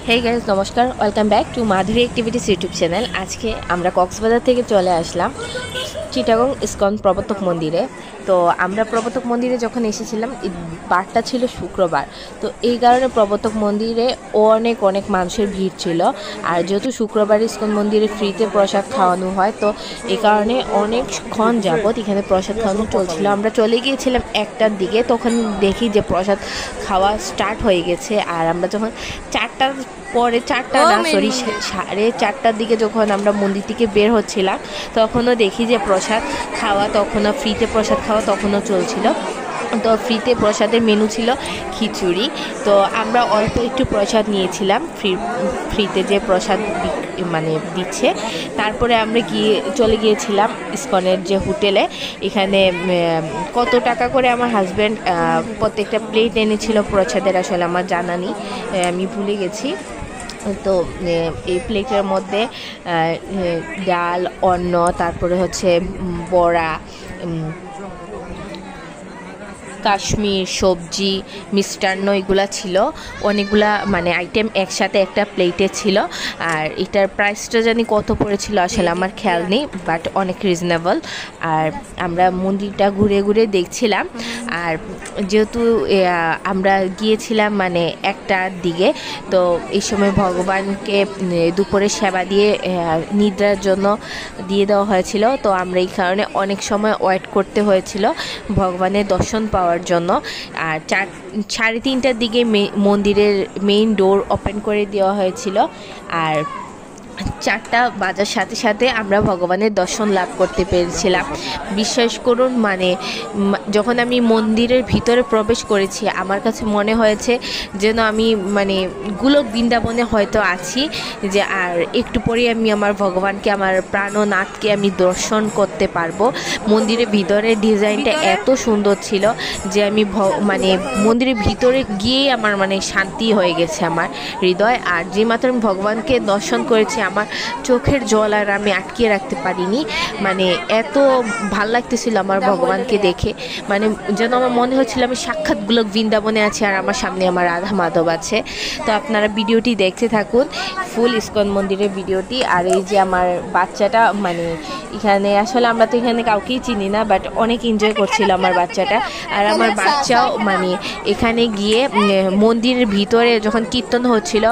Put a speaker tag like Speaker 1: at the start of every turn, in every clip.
Speaker 1: हे guys नमस्कार welcome back to Madhuri activities YouTube channel. आज के আমরা কক্সবাজার থেকে চলে আসলাম চিটাগং ইসকন প্রবর্তক মন্দিরে। তো আমরা প্রবর্তক মন্দিরে যখন এসেছিলাম বারটা ছিল শুক্রবার, তো এই কারণে প্রবর্তক মন্দিরে অনেক অনেক মানুষের ভিড় ছিল। আর যেহেতু শুক্রবার ইসকন মন্দিরে ফ্রিতে প্রসাদ খাওয়ানো হয়, তো এই কারণে অনেকক্ষণ যাবত এখানে প্রসাদ খাওয়ানো চলছিল। আমরা চলে গিয়েছিলাম একটার দিকে, তখন দেখি যে প্রসাদ খাওয়া স্টার্ট হয়ে গেছে। আর আমরা যখন চারটার পরে সাড়ে চারটার দিকে যখন আমরা মন্দির থেকে বের হচ্ছিলাম, তখনও দেখি যে প্রসাদ খাওয়া তখনও ফ্রিতে প্রসাদ খাওয়া তখনও চলছিল। তো ফ্রিতে প্রসাদের মেনু ছিল খিচুড়ি। তো আমরা অল্প একটু প্রসাদ নিয়েছিলাম ফ্রিতে যে প্রসাদ মানে দিচ্ছে। তারপরে আমরা চলে গিয়েছিলাম ইসকনের যে হোটেলে। এখানে কত টাকা করে আমার হাজব্যান্ড প্রত্যেকটা প্লেট এনেছিল প্রসাদের, আসলে আমার জানা নেই, আমি ভুলে গেছি। তো এই প্লেটের মধ্যে ডাল, অন্ন, তারপরে হচ্ছে বড়া, কাশ্মীর সবজি, মিষ্টান্ন, এগুলা ছিল অনেকগুলা মানে আইটেম একসাথে একটা প্লেটে ছিল। আর এটার প্রাইসটা জানি কত পড়েছিল আসলে আমার খেয়াল নেই, বাট অনেক রিজনেবল। আর আমরা মন্দিরটা ঘুরে ঘুরে দেখছিলাম। আর যেহেতু আমরা গিয়েছিলাম মানে একটার দিকে, তো এই সময় ভগবানকে দুপুরে সেবা দিয়ে নিদ্রার জন্য দিয়ে দেওয়া হয়েছিল। তো আমরা এই কারণে অনেক সময় ওয়েট করতে হয়েছিল ভগবানের দর্শন পাওয়ার জন্য। আর 3:30টার দিকে মন্দিরের মেইন ডোর ওপেন করে দেওয়া হয়েছিল। আর 4টা বাজার সাথে সাথে আমরা ভগবানের দর্শন লাভ করতে পেরেছিলাম। বিশ্বাস করুন, মানে যখন আমি মন্দিরের ভিতরে প্রবেশ করেছি, আমার কাছে মনে হয়েছে যেন আমি মানে গোলক বৃন্দাবনে হয়তো আছি। যে আর একটু পরেই আমি আমার ভগবানকে, আমার প্রাণনাথকে আমি দর্শন করতে পারবো। মন্দিরের ভিতরের ডিজাইনটা এত সুন্দর ছিল যে আমি মানে মন্দিরের ভিতরে গিয়েই আমার মানে শান্তি হয়ে গেছে আমার হৃদয়। আর যে মাত্র আমি ভগবানকে দর্শন করেছি, আমার চোখের জল আর আমি আটকিয়ে রাখতে পারিনি। মানে এত ভাল লাগতেছিল আমার ভগবানকে দেখে, মানে যেন আমার মনে হচ্ছিল আমি সাক্ষাৎ গোলক বৃন্দাবনে আছি আর আমার সামনে আমার রাধা মাধব আছে। তো আপনারা ভিডিওটি দেখতে থাকুন, ফুল ইসকন মন্দিরের ভিডিওটি। আর এই যে আমার বাচ্চাটা, মানে এখানে আসলে আমরা তো এখানে কাউকেই চিনি না, বাট অনেক এনজয় করছিল আমার বাচ্চাটা। আর আমার বাচ্চাও মানে এখানে গিয়ে মন্দিরের ভিতরে যখন কীর্তন হচ্ছিল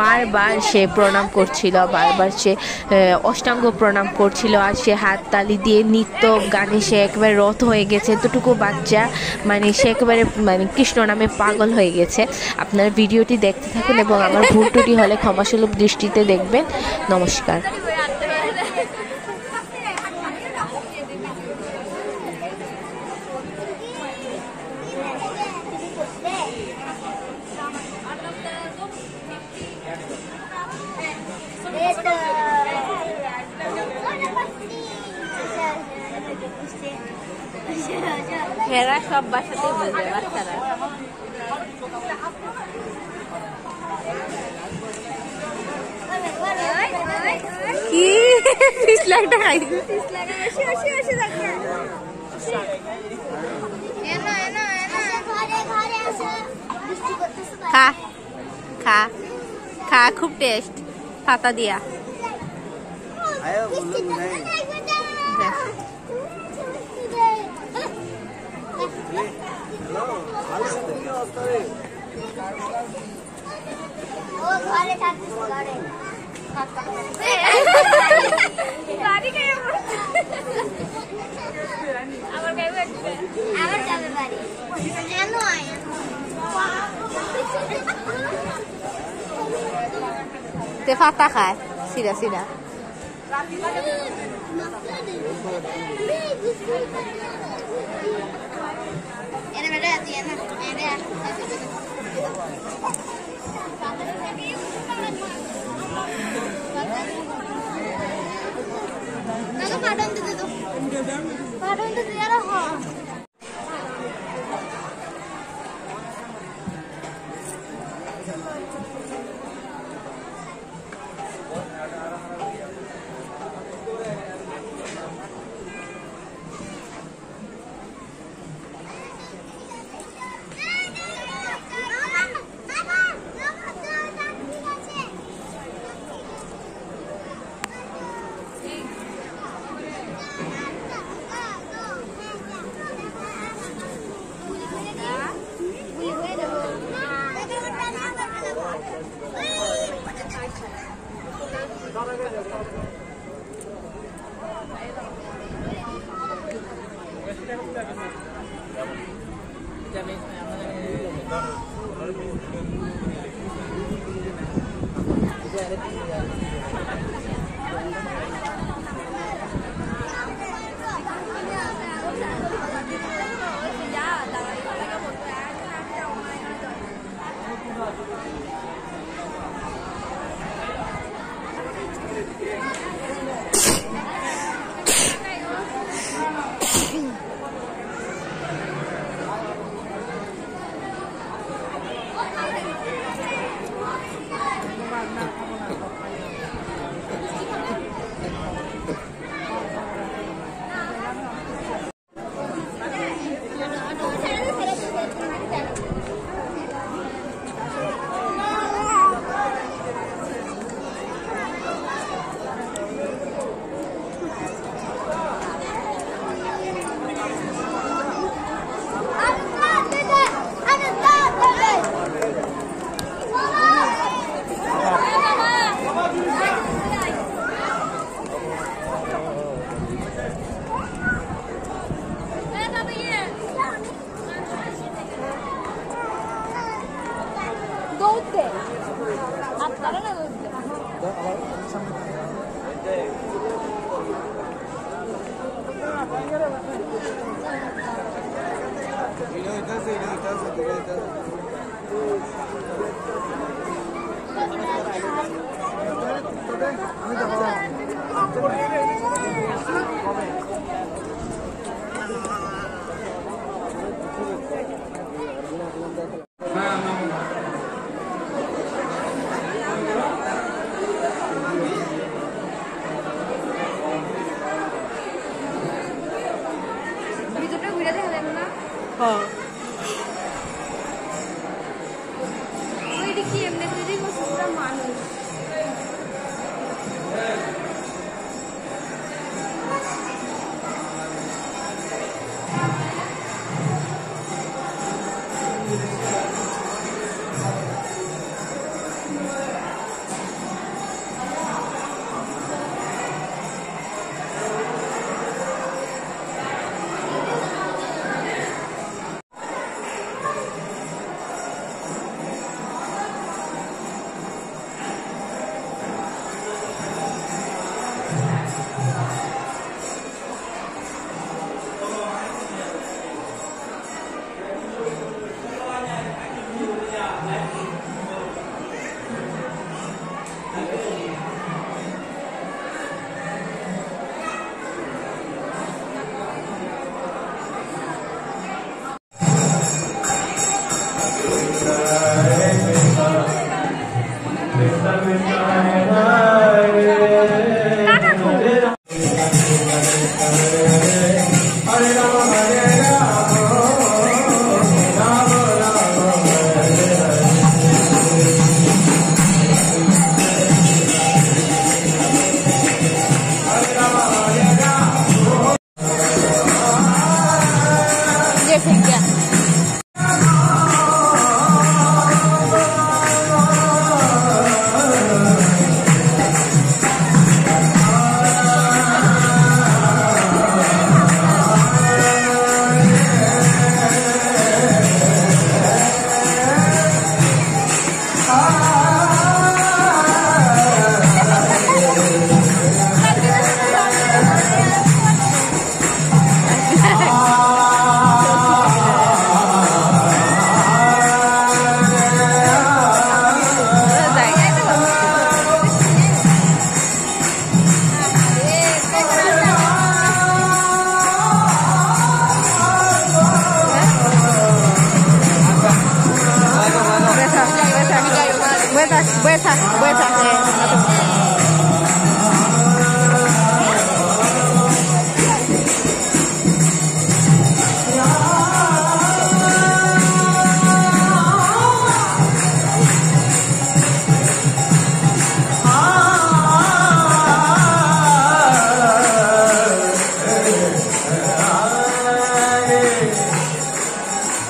Speaker 1: বারবার সে প্রণাম করছিল, বারবার সে অষ্টাঙ্গ প্রণাম করছিল। আর সে হাত তালি দিয়ে নৃত্য গানে সে একেবারে রত হয়ে গেছে। এতটুকু বাচ্চা, মানে সে একেবারে মানে কৃষ্ণ নামে পাগল হয়ে গেছে। আপনারা ভিডিওটি দেখতে থাকুন এবং আমার ভুল ত্রুটি হলে ক্ষমাসুলভ দৃষ্টিতে দেখবেন। নমস্কার। এরা সব বাসাতেই বুঝবে বাচ্চারা। কি পিছলাটা খাইছে, খা খা খা, খুব টেস্ট পাতা দিয়া। তে পাতা খায় সিধা সিধা।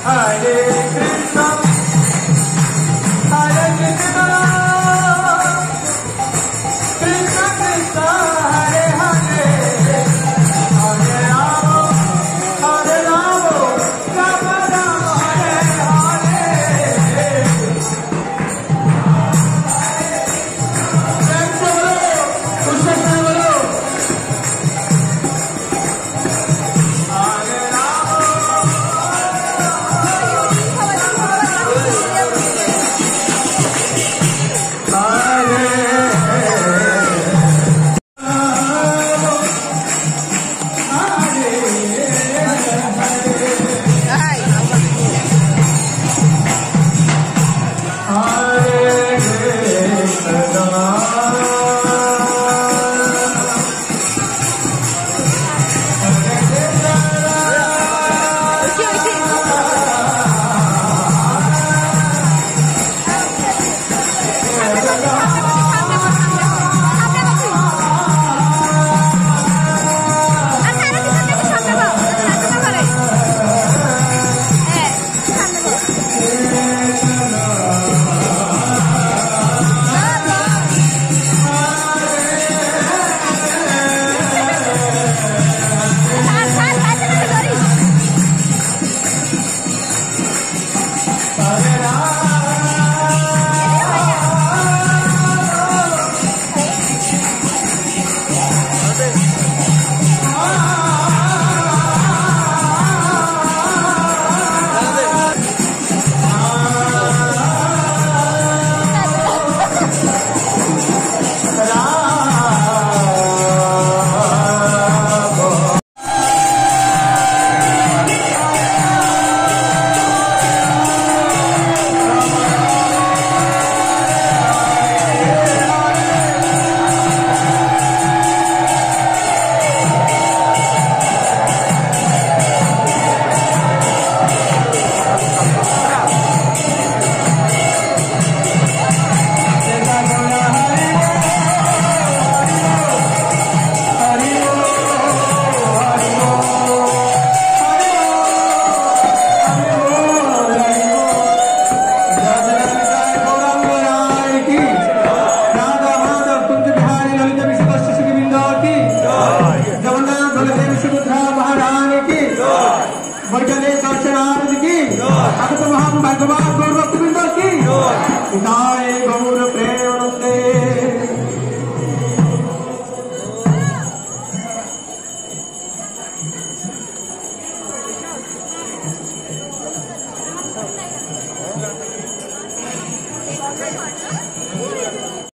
Speaker 2: Hare Krishna, Hare Krishna.